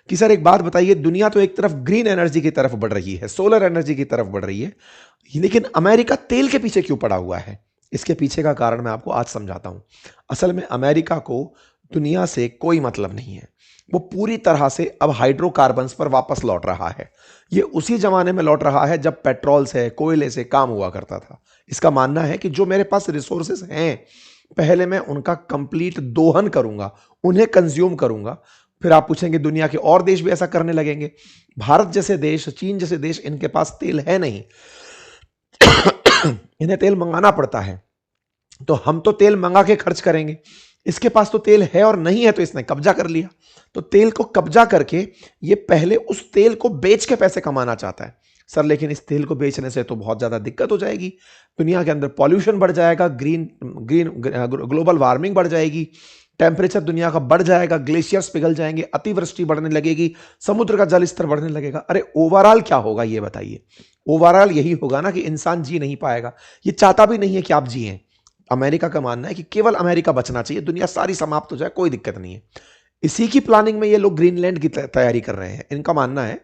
कि सर एक बात बताइए, दुनिया तो एक तरफ ग्रीन एनर्जी की तरफ बढ़ रही है, सोलर एनर्जी की तरफ बढ़ रही है, लेकिन अमेरिका तेल के पीछे क्यों पड़ा हुआ है? इसके पीछे का कारण मैं आपको आज समझाता हूं। असल में अमेरिका को दुनिया से कोई मतलब नहीं है। वो पूरी तरह से अब हाइड्रोकार्बन्स पर वापस लौट रहा है। ये उसी जमाने में लौट रहा है जब पेट्रोल से, कोयले से काम हुआ करता था। इसका मानना है कि जो मेरे पास रिसोर्सेस हैं, पहले मैं उनका कंप्लीट दोहन करूंगा, उन्हें कंज्यूम करूंगा। फिर आप पूछेंगे दुनिया के और देश भी ऐसा करने लगेंगे। भारत जैसे देश, चीन जैसे देश, इनके पास तेल है नहीं, इन्हें तेल मंगाना पड़ता है। तो हम तो तेल मंगा के खर्च करेंगे, इसके पास तो तेल है और नहीं है तो इसने कब्जा कर लिया। तो तेल को कब्जा करके ये पहले उस तेल को बेच के पैसे कमाना चाहता है। सर लेकिन इस तेल को बेचने से तो बहुत ज्यादा दिक्कत हो जाएगी, दुनिया के अंदर पॉल्यूशन बढ़ जाएगा, ग्रीन ग्रीन ग्लोबल वार्मिंग बढ़ जाएगी, टेम्परेचर दुनिया का बढ़ जाएगा, ग्लेशियर्स पिघल जाएंगे, अतिवृष्टि बढ़ने लगेगी, समुद्र का जल स्तर बढ़ने लगेगा। अरे ओवरऑल क्या होगा ये बताइए? ओवरऑल यही होगा ना कि इंसान जी नहीं पाएगा। ये चाहता भी नहीं है कि आप जिए। अमेरिका का मानना है कि केवल अमेरिका बचना चाहिए, दुनिया सारी समाप्त हो जाए, कोई दिक्कत नहीं है। इसी की प्लानिंग में ये लोग ग्रीनलैंड की तैयारी कर रहे हैं। इनका मानना है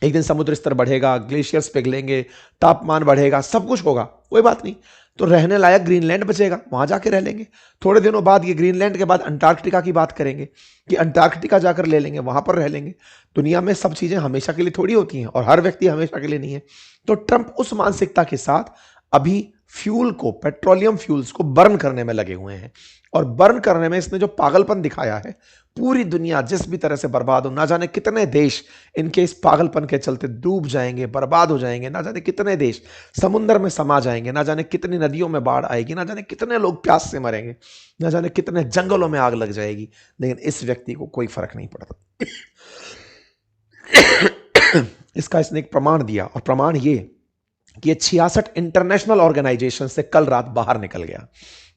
एक दिन समुद्र स्तर बढ़ेगा, ग्लेशियर्स पिघलेंगे, तापमान बढ़ेगा, सब कुछ होगा, कोई बात नहीं, तो रहने लायक ग्रीनलैंड बचेगा, वहां जाके रह लेंगे। थोड़े दिनों बाद ये ग्रीनलैंड के बाद अंटार्कटिका की बात करेंगे कि अंटार्कटिका जाकर ले लेंगे, वहां पर रह लेंगे। दुनिया में सब चीजें हमेशा के लिए थोड़ी होती हैं और हर व्यक्ति हमेशा के लिए नहीं है। तो ट्रंप उस मानसिकता के साथ अभी फ्यूल को, पेट्रोलियम फ्यूल्स को बर्न करने में लगे हुए हैं। और बर्न करने में इसने जो पागलपन दिखाया है, पूरी दुनिया जिस भी तरह से बर्बाद हो, ना जाने कितने देश इनके इस पागलपन के चलते डूब जाएंगे, बर्बाद हो जाएंगे, ना जाने कितने देश समुद्र में समा जाएंगे, ना जाने कितनी नदियों में बाढ़ आएगी, ना जाने कितने लोग प्यास से मरेंगे, ना जाने कितने जंगलों में आग लग जाएगी, लेकिन इस व्यक्ति को कोई फर्क नहीं पड़ता। इसका इसने एक प्रमाण दिया, और प्रमाण ये कि ये 66 इंटरनेशनल ऑर्गेनाइजेशन से कल रात बाहर निकल गया।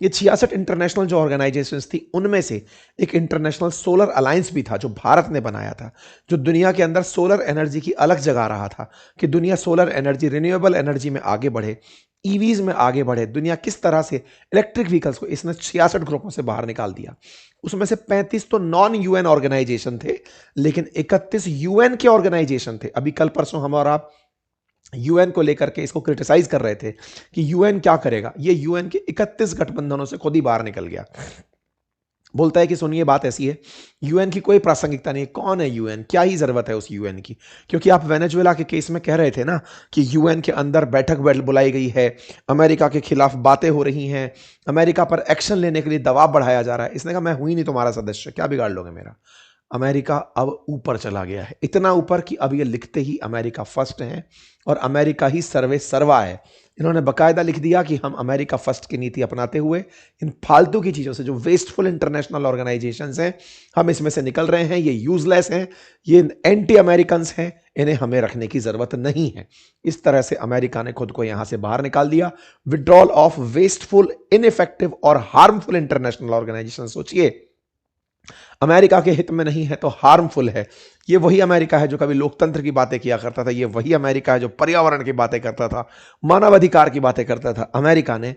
ये 66 इंटरनेशनल जो ऑर्गेनाइजेशंस थी, उनमें से एक इंटरनेशनल सोलर अलायंस भी था जो भारत ने बनाया था, जो दुनिया के अंदर सोलर एनर्जी की अलग जगा रहा था कि दुनिया सोलर एनर्जी, रिन्यूएबल एनर्जी में आगे बढ़े, ईवीज में आगे बढ़े, दुनिया किस तरह से इलेक्ट्रिक व्हीकल्स को, इसने 66 ग्रुपों से बाहर निकाल दिया। उसमें से 35 तो नॉन यूएन ऑर्गेनाइजेशन थे, लेकिन 31 यूएन के ऑर्गेनाइजेशन थे। अभी कल परसों हम और आप यूएन को लेकर के इसको क्रिटिसाइज कर रहे थे कि यूएन क्या करेगा। ये यूएन के 31 गठबंधनों से खुद ही बाहर निकल गया। बोलता है कि सुनिए बात ऐसी है, यूएन की कोई प्रासंगिकता नहीं है। कौन है यूएन? क्या ही जरूरत है उस यूएन की? क्योंकि आप वेनेजुएला के केस में कह रहे थे ना कि यूएन के अंदर बैठक बुलाई गई है, अमेरिका के खिलाफ बातें हो रही हैं, अमेरिका पर एक्शन लेने के लिए दबाव बढ़ाया जा रहा है। इसने कहा मैं हूं ही नहीं तुम्हारा सदस्य, क्या बिगाड़ लोगे मेरा? अमेरिका अब ऊपर चला गया है, इतना ऊपर कि अब ये लिखते ही अमेरिका फर्स्ट है और अमेरिका ही सर्वे सर्वा है। इन्होंने बकायदा लिख दिया कि हम अमेरिका फर्स्ट की नीति अपनाते हुए इन फालतू की चीज़ों से, जो वेस्टफुल इंटरनेशनल ऑर्गेनाइजेशंस हैं, हम इसमें से निकल रहे हैं, ये यूजलेस हैं, ये एंटी अमेरिकन्स हैं, इन्हें हमें रखने की ज़रूरत नहीं है। इस तरह से अमेरिका ने खुद को यहां से बाहर निकाल दिया। विड्रॉल ऑफ वेस्टफुल, इनइफेक्टिव और हार्मफुल इंटरनेशनल ऑर्गेनाइजेशन। सोचिए, अमेरिका के हित में नहीं है तो हार्मफुल है। ये वही अमेरिका है जो कभी लोकतंत्र की बातें किया करता था, ये वही अमेरिका है जो पर्यावरण की बातें करता था, मानवाधिकार की बातें करता था। अमेरिका ने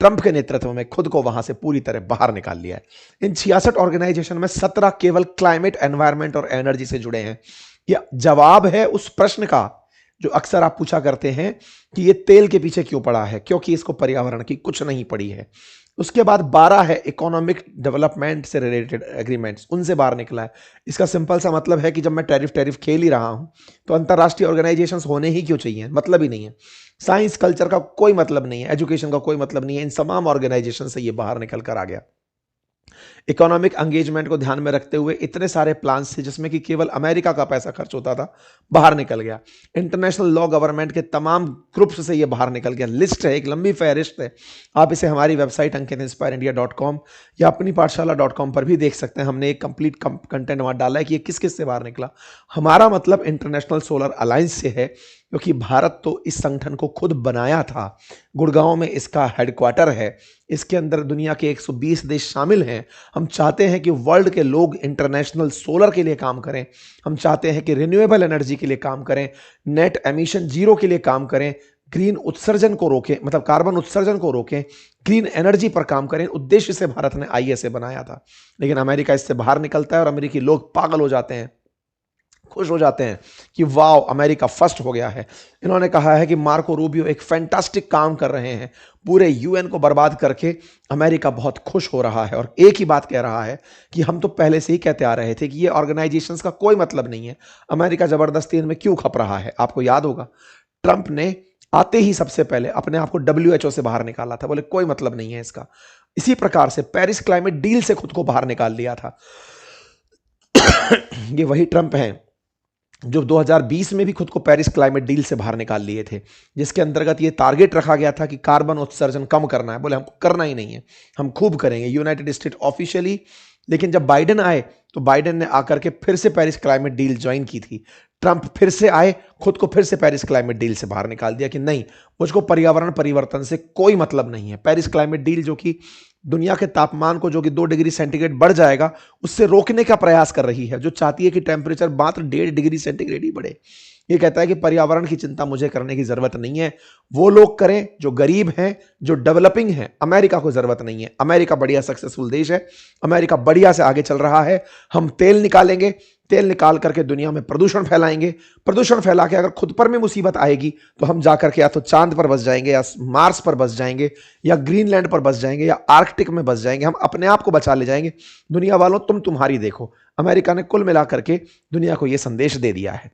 ट्रंप के नेतृत्व में खुद को वहां से पूरी तरह बाहर निकाल लिया है। इन 66 ऑर्गेनाइजेशन में 17 केवल क्लाइमेट, एनवायरमेंट और एनर्जी से जुड़े हैं। यह जवाब है उस प्रश्न का जो अक्सर आप पूछा करते हैं कि ये तेल के पीछे क्यों पड़ा है, क्योंकि इसको पर्यावरण की कुछ नहीं पड़ी है। उसके बाद 12 है इकोनॉमिक डेवलपमेंट से रिलेटेड एग्रीमेंट्स, उनसे बाहर निकला है। इसका सिंपल सा मतलब है कि जब मैं टैरिफ खेल ही रहा हूं तो अंतरराष्ट्रीय ऑर्गेनाइजेशंस होने ही क्यों चाहिए? मतलब ही नहीं है। साइंस कल्चर का कोई मतलब नहीं है, एजुकेशन का कोई मतलब नहीं है। इन तमाम ऑर्गेनाइजेशन से ये बाहर निकल कर आ गया। इकोनॉमिक एंगेजमेंट को ध्यान में रखते हुए इतने सारे प्लान्स थे जिसमें कि केवल अमेरिका का पैसा खर्च होता था, बाहर निकल गया। इंटरनेशनल लॉ गवर्नमेंट के तमाम ग्रुप्स से ये बाहर निकल गया। लिस्ट है, एक लंबी फहरिस्त है। आप इसे हमारी वेबसाइट अंकिtinspirindia.com या अपनी पाठशाला.com पर भी देख सकते हैं। हमने एक कंप्लीट कंटेंट वहां डाला है कि ये किस किस से बाहर निकला। हमारा मतलब इंटरनेशनल सोलर अलायंस से है, क्योंकि भारत तो इस संगठन को खुद बनाया था। गुड़गांव में इसका हेडक्वार्टर है, इसके अंदर दुनिया के 120 देश शामिल हैं। हम चाहते हैं कि वर्ल्ड के लोग इंटरनेशनल सोलर के लिए काम करें, हम चाहते हैं कि रिन्यूएबल एनर्जी के लिए काम करें, नेट एमिशन जीरो के लिए काम करें, ग्रीन उत्सर्जन को रोकें, मतलब कार्बन उत्सर्जन को रोकें, ग्रीन एनर्जी पर काम करें। उद्देश्य से भारत ने आईएसए बनाया था, लेकिन अमेरिका इससे बाहर निकलता है और अमेरिकी लोग पागल हो जाते हैं। खुश हो जाते हैं कि वाह अमेरिका फर्स्ट हो गया है। इन्होंने कहा है कि मार्को रूबियो एक फैंटास्टिक काम कर रहे हैं, पूरे यूएन को बर्बाद करके अमेरिका बहुत खुश हो रहा है, और एक ही बात कह रहा है कि हम तो पहले से ही कहते आ रहे थे कि ये ऑर्गेनाइजेशंस का कोई मतलब नहीं है, अमेरिका जबरदस्ती इनमें क्यों खप रहा है। आपको याद होगा ट्रंप ने आते ही सबसे पहले अपने आप को डब्ल्यूएचओ से बाहर निकाला था, बोले कोई मतलब नहीं है इसका। इसी प्रकार से पेरिस क्लाइमेट डील से खुद को बाहर निकाल लिया था। ये वही ट्रंप हैं जो 2020 में भी खुद को पेरिस क्लाइमेट डील से बाहर निकाल लिए थे, जिसके अंतर्गत ये टारगेट रखा गया था कि कार्बन उत्सर्जन कम करना है। बोले हमको करना ही नहीं है, हम खूब करेंगे यूनाइटेड स्टेट ऑफिशियली। लेकिन जब बाइडेन आए तो बाइडेन ने आकर के फिर से पेरिस क्लाइमेट डील ज्वाइन की थी। ट्रंप फिर से आए, खुद को फिर से पेरिस क्लाइमेट डील से बाहर निकाल दिया कि नहीं, मुझको पर्यावरण परिवर्तन से कोई मतलब नहीं है। पेरिस क्लाइमेट डील जो कि दुनिया के तापमान को जो कि 2 डिग्री सेंटीग्रेड बढ़ जाएगा उससे रोकने का प्रयास कर रही है, जो चाहती है कि टेम्परेचर मात्र 1.5 डिग्री सेंटीग्रेड ही बढ़े। ये कहता है कि पर्यावरण की चिंता मुझे करने की जरूरत नहीं है, वो लोग करें जो गरीब हैं, जो डेवलपिंग हैं। अमेरिका को जरूरत नहीं है, अमेरिका बढ़िया सक्सेसफुल देश है, अमेरिका बढ़िया से आगे चल रहा है। हम तेल निकालेंगे, तेल निकाल करके दुनिया में प्रदूषण फैलाएंगे, प्रदूषण फैला के अगर खुद पर में मुसीबत आएगी तो हम जाकर के या तो चांद पर बस जाएंगे, या मार्स पर बस जाएंगे, या ग्रीनलैंड पर बस जाएंगे, या आर्कटिक में बस जाएंगे। हम अपने आप को बचा ले जाएंगे। दुनिया वालों तुम तुम्हारी देखो। अमेरिका ने कुल मिलाकर के दुनिया को यह संदेश दे दिया है।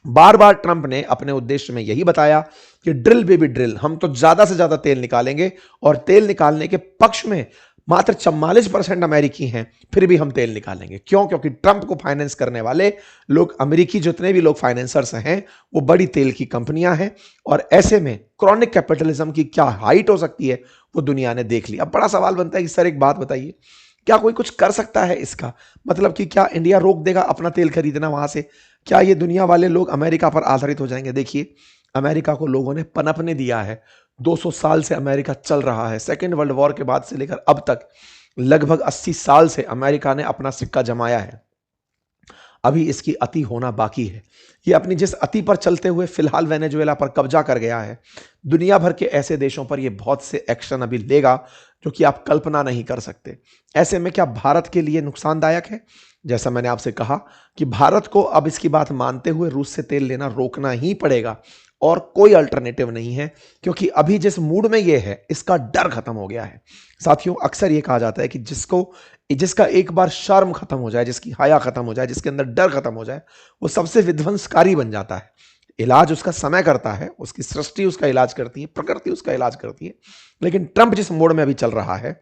बार बार ट्रंप ने अपने उद्देश्य में यही बताया कि ड्रिल बेबी ड्रिल, हम तो ज्यादा से ज्यादा तेल निकालेंगे, और तेल निकालने के पक्ष में मात्र 44% अमेरिकी हैं, फिर भी हम तेल निकालेंगे। क्यों? क्योंकि ट्रंप को फाइनेंस करने वाले लोग, अमेरिकी जितने भी लोग फाइनेंसर्स हैं, वो बड़ी तेल की कंपनियां हैं। और ऐसे में क्रॉनिक कैपिटलिज्म की क्या हाइट हो सकती है वो दुनिया ने देख ली। अब बड़ा सवाल बनता है कि सर एक बात बताइए, क्या कोई कुछ कर सकता है इसका? मतलब कि क्या इंडिया रोक देगा अपना तेल खरीदना वहां से? क्या ये दुनिया वाले लोग अमेरिका पर आधारित हो जाएंगे? देखिए, अमेरिका को लोगों ने पनपने दिया है। 200 साल से अमेरिका चल रहा है। सेकेंड वर्ल्ड वॉर के बाद से लेकर अब तक लगभग 80 साल से अमेरिका ने अपना सिक्का जमाया है। अभी इसकी अति होना बाकी है। ये अपनी जिस अति पर चलते हुए फिलहाल वेनेजुएला पर कब्जा कर गया है, दुनिया भर के ऐसे देशों पर ये बहुत से एक्शन अभी लेगा जो कि आप कल्पना नहीं कर सकते। ऐसे में क्या भारत के लिए नुकसानदायक है? जैसा मैंने आपसे कहा कि भारत को अब इसकी बात मानते हुए रूस से तेल लेना रोकना ही पड़ेगा, और कोई अल्टरनेटिव नहीं है। क्योंकि अभी जिस मूड में ये है, इसका डर खत्म हो गया है। साथियों, अक्सर ये कहा जाता है कि जिसका एक बार शर्म खत्म हो जाए, जिसकी हया खत्म हो जाए, जिसके अंदर डर खत्म हो जाए, वो सबसे विध्वंसकारी बन जाता है। इलाज उसका समय करता है, उसकी सृष्टि उसका इलाज करती है, प्रकृति उसका इलाज करती है। लेकिन ट्रंप जिस मोड में अभी चल रहा है,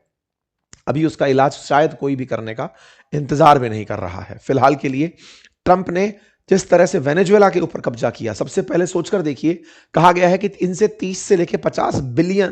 अभी उसका इलाज शायद कोई भी करने का इंतजार भी नहीं कर रहा है। फिलहाल के लिए ट्रंप ने जिस तरह से वेनेजुएला के ऊपर कब्जा किया, सबसे पहले सोचकर देखिए, कहा गया है कि इनसे 30 से लेकर 50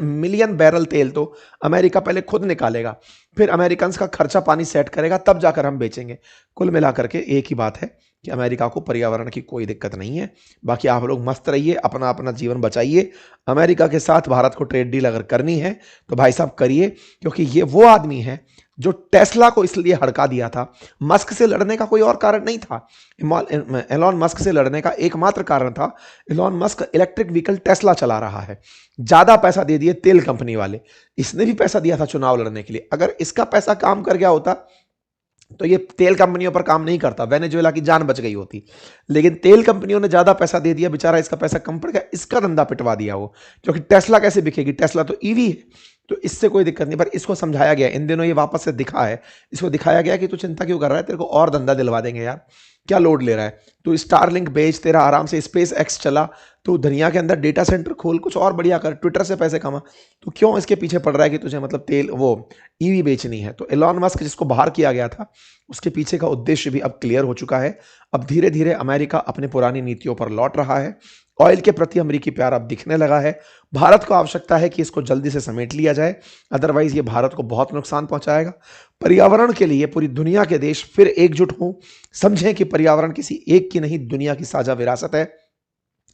मिलियन बैरल तेल तो अमेरिका पहले खुद निकालेगा, फिर अमेरिकन का खर्चा पानी सेट करेगा, तब जाकर हम बेचेंगे। कुल मिलाकर के एक ही बात है कि अमेरिका को पर्यावरण की कोई दिक्कत नहीं है। बाकी आप लोग मस्त रहिए, अपना अपना जीवन बचाइए। अमेरिका के साथ भारत को ट्रेड डील अगर करनी है तो भाई साहब करिए, क्योंकि ये वो आदमी है जो टेस्ला को इसलिए हड़का दिया था। मस्क से लड़ने का कोई और कारण नहीं था। एलॉन मस्क से लड़ने का एकमात्र कारण था, Elon Musk electric vehicle Tesla चला रहा है। ज्यादा पैसा दे दिए तेल कंपनी वाले, इसने भी पैसा दिया था चुनाव लड़ने के लिए। अगर इसका पैसा काम कर गया होता तो ये तेल कंपनियों पर काम नहीं करता, वेनेजुएला की जान बच गई होती। लेकिन तेल कंपनियों ने ज्यादा पैसा दे दिया, बेचारा इसका पैसा कम पड़ गया, इसका धंधा पिटवा दिया वो। क्योंकि टेस्ला कैसे बिकेगी? टेस्ला तो ईवी है, तो इससे कोई दिक्कत नहीं। पर इसको समझाया गया, इन दिनों ये वापस से दिखा है, इसको दिखाया गया कि तू चिंता क्यों कर रहा है, तेरे को और धंधा दिलवा देंगे यार, क्या लोड ले रहा है तू? स्टारलिंक बेच, तेरा आराम से स्पेस एक्स चला, तू दुनिया के अंदर डेटा सेंटर खोल, कुछ और बढ़िया कर, ट्विटर से पैसे कमा। तो क्यों इसके पीछे पड़ रहा है कि तुझे मतलब तेल वो ईवी बेचनी है? तो एलॉन मस्क जिसको बाहर किया गया था, उसके पीछे का उद्देश्य भी अब क्लियर हो चुका है। अब धीरे धीरे अमेरिका अपने पुरानी नीतियों पर लौट रहा है। ऑयल के प्रति अमेरिकी प्यार अब दिखने लगा है। भारत को आवश्यकता है कि इसको जल्दी से समेट लिया जाए, अदरवाइज ये भारत को बहुत नुकसान पहुंचाएगा। पर्यावरण के लिए पूरी दुनिया के देश फिर एकजुट हों, समझें कि पर्यावरण किसी एक की नहीं, दुनिया की साझा विरासत है।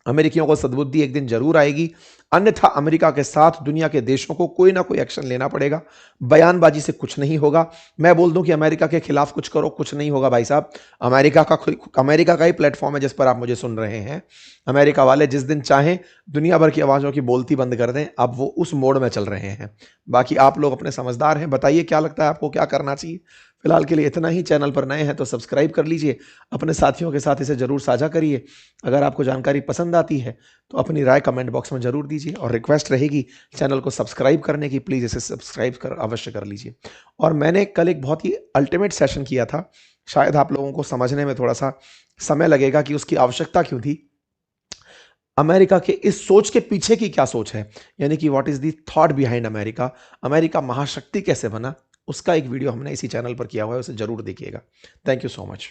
अमेरिकियों को सद्बुद्धि एक दिन जरूर आएगी, अन्यथा अमेरिका के साथ दुनिया के देशों को कोई ना कोई एक्शन लेना पड़ेगा। बयानबाजी से कुछ नहीं होगा। मैं बोल दूं कि अमेरिका के खिलाफ कुछ करो, कुछ नहीं होगा भाई साहब। अमेरिका का ही प्लेटफॉर्म है जिस पर आप मुझे सुन रहे हैं। अमेरिका वाले जिस दिन चाहें दुनिया भर की आवाज़ों की बोलती बंद कर दें, अब वो उस मोड में चल रहे हैं। बाकी आप लोग अपने समझदार हैं, बताइए क्या लगता है आपको, क्या करना चाहिए? फिलहाल के लिए इतना ही। चैनल पर नए हैं तो सब्सक्राइब कर लीजिए, अपने साथियों के साथ इसे जरूर साझा करिए। अगर आपको जानकारी पसंद आती है तो अपनी राय कमेंट बॉक्स में जरूर दीजिए, और रिक्वेस्ट रहेगी चैनल को सब्सक्राइब करने की, प्लीज़ इसे सब्सक्राइब कर अवश्य कर लीजिए। और मैंने कल एक बहुत ही अल्टीमेट सेशन किया था, शायद आप लोगों को समझने में थोड़ा सा समय लगेगा कि उसकी आवश्यकता क्यों थी। अमेरिका के इस सोच के पीछे की क्या सोच है, यानी कि what is the thought behind America, America महाशक्ति कैसे बना, उसका एक वीडियो हमने इसी चैनल पर किया हुआ है, उसे जरूर देखिएगा। Thank you so much.